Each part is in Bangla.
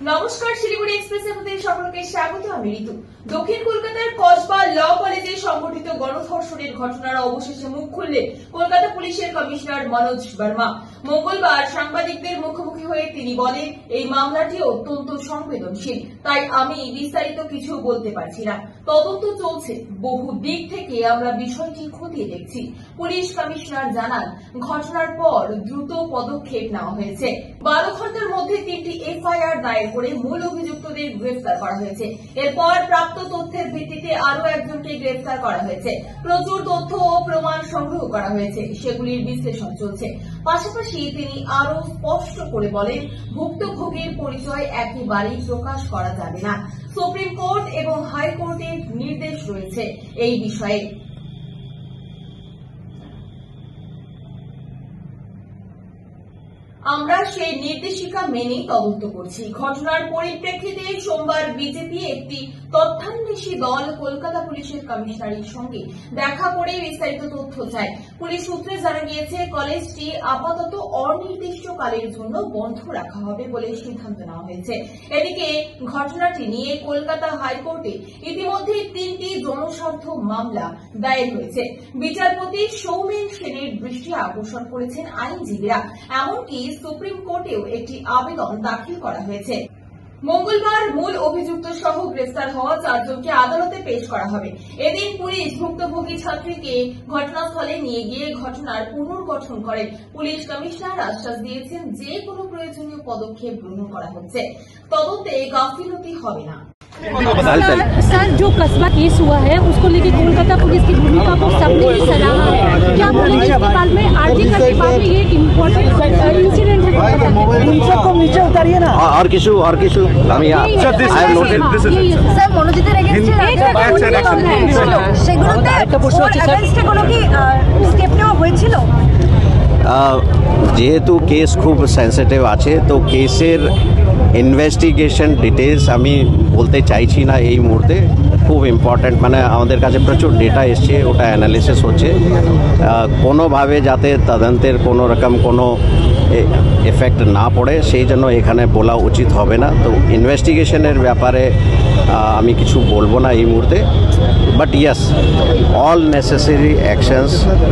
নমস্কার, শিলিগুড়ি এক্সপ্রেসে আপনাদের সকলকে স্বাগত। আমি ঋতু। দক্ষিণ কলকাতার কসবা ল কলেজে সংঘটিত গণধর্ষণের ঘটনার অবশেষে মুখ খুললেন কলকাতা পুলিশের কমিশনার মনোজ বর্মা। মঙ্গলবার সাংবাদিকদের মুখোমুখি হয়ে তিনি বলেন, এই মামলাটি অত্যন্ত সংবেদনশীল, তাই আমি বিস্তারিত কিছু বলতে পারছি না। তদন্ত চলছে, বহু দিক থেকে আমরা বিষয়টি খতিয়ে দেখছি। পুলিশ কমিশনার জানান, ঘটনার পর দ্রুত পদক্ষেপ নেওয়া হয়েছে। 12 ঘন্টার মধ্যে 3টি এফআইআর দায়ের করে মূল অভিযুক্তদের গ্রেফতার করা হয়েছে। এরপর প্রাপ্ত তথ্যের ভিত্তিতে আরো একজনকে গ্রেফতার করা হয়েছে। প্রচুর তথ্য ও প্রমাণ সংগ্রহ করা হয়েছে, সেগুলির বিশ্লেষণ চলছে। পাশাপাশি তিনি আরো স্পষ্ট করে বলেন, ভুক্তভোগীর পরিচয় একেবারেই প্রকাশ করা যাবে না। সুপ্রিম কোর্ট এবং হাইকোর্টের নির্দেশ রয়েছে এই বিষয়ে। আমরা সেই নির্দেশিকা মেনেই তদন্ত করছি। ঘটনার পরিপ্রেক্ষিতে সোমবার বিজেপি একটি তথ্যান্বেষী দল কলকাতা পুলিশের কমিশনারের সঙ্গে দেখা করে বিস্তারিত তথ্য চায়। পুলিশ সূত্রে জানা গিয়েছে, কলেজটি আপাতত অনির্দিষ্টকালের জন্য বন্ধ রাখা হবে বলে সিদ্ধান্ত নেওয়া হয়েছে। এদিকে ঘটনাটি নিয়ে কলকাতা হাইকোর্টে ইতিমধ্যে 3টি জনস্বার্থ মামলা দায়ের হয়েছে। বিচারপতি সৌমেন সেনের দৃষ্টি আকর্ষণ করেছেন আইনজীবীরা। এমনকি সুপ্রিম কোর্টেও একটি আবেদন দাখিল করা হয়েছে। মঙ্গলবার মূল অভিযুক্ত সহ গ্রেফতার হওয়া 4 জনকে আদালতে পেশ করা হবে। এদিন পুলিশ ভুক্তভোগী ছাত্রীকে ঘটনাস্থলে নিয়ে গিয়ে ঘটনার পুনর্গঠন করেন। পুলিশ কমিশনার আশ্বাস দিয়েছেন, যে কোনো প্রয়োজনীয় পদক্ষেপ গ্রহণ করা হচ্ছে, তদন্তে গাফিলতি হবে না। सर, जो कस्बा केस हुआ है उसको लेकर कोलकाता पुलिस की भूमिका को सबने ही सराहा है। क्या पुलिस के बाद में आरजी का के बाद में ये इम्पोर्टेंट इंसिडेंट है? नीचे उतारिए ना। और किशु আমি স্যার মনোজিতের এগেইনস্টে সেগুলোতে এগেইনস্টে কোনো কি স্টেপ নেওয়া হয়েছিল? যেহেতু কেস খুব সেন্সিটিভ আছে, তো কেসের ইনভেস্টিগেশন ডিটেলস আমি বলতে চাইছি না এই মুহূর্তে। খুব ইম্পর্ট্যান্ট, মানে আমাদের কাছে প্রচুর ডেটা এসছে, ওটা অ্যানালিসিস হচ্ছে। কোনোভাবে যাতে তদন্তের কোনো রকম কোনো এফেক্ট না পড়ে, সেই জন্য এখানে বলা উচিত হবে না। তো ইনভেস্টিগেশনের ব্যাপারে আমি কিছু বলবো না এই মুহূর্তে। But yes, all necessary actions,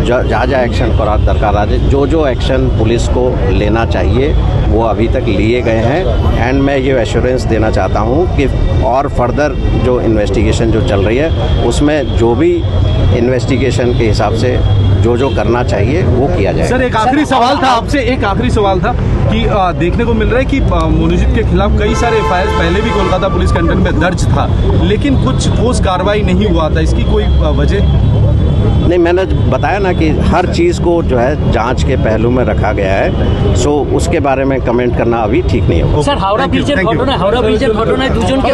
जा एक्शन करार दरकार आज जो एक्शन पुलिस को लेना चाहिए वो अभी तक लिए गए हैं। एंड मैं ये एश्योरेंस देना चाहता हूँ कि और फर्दर जो इन्वेस्टिगेशन जो चल रही है उसमें जो भी इन्वेस्टिगेशन के हिसाब से जो करना चाहिए वो किया जाए। सर, एक आखिरी सवाल था आपसे, कि देखने को मिल रहा है कि मोनोजित के खिलाफ कई सारे एफआईआर पहले भी कोलकाता पुलिस के अंडर में दर्ज था, लेकिन कुछ ठोस कार्रवाई नहीं हुआ था। इसकी कोई वजह? नहीं, मैंने बताया ना कि हर चीज़ को जो है जांच के पहलू में रखा गया है। सो उसके बारे में कमेंट करना अभी ठीक नहीं होगा। सर, हावड़ा ब्रिजेर घटना 2 জনকে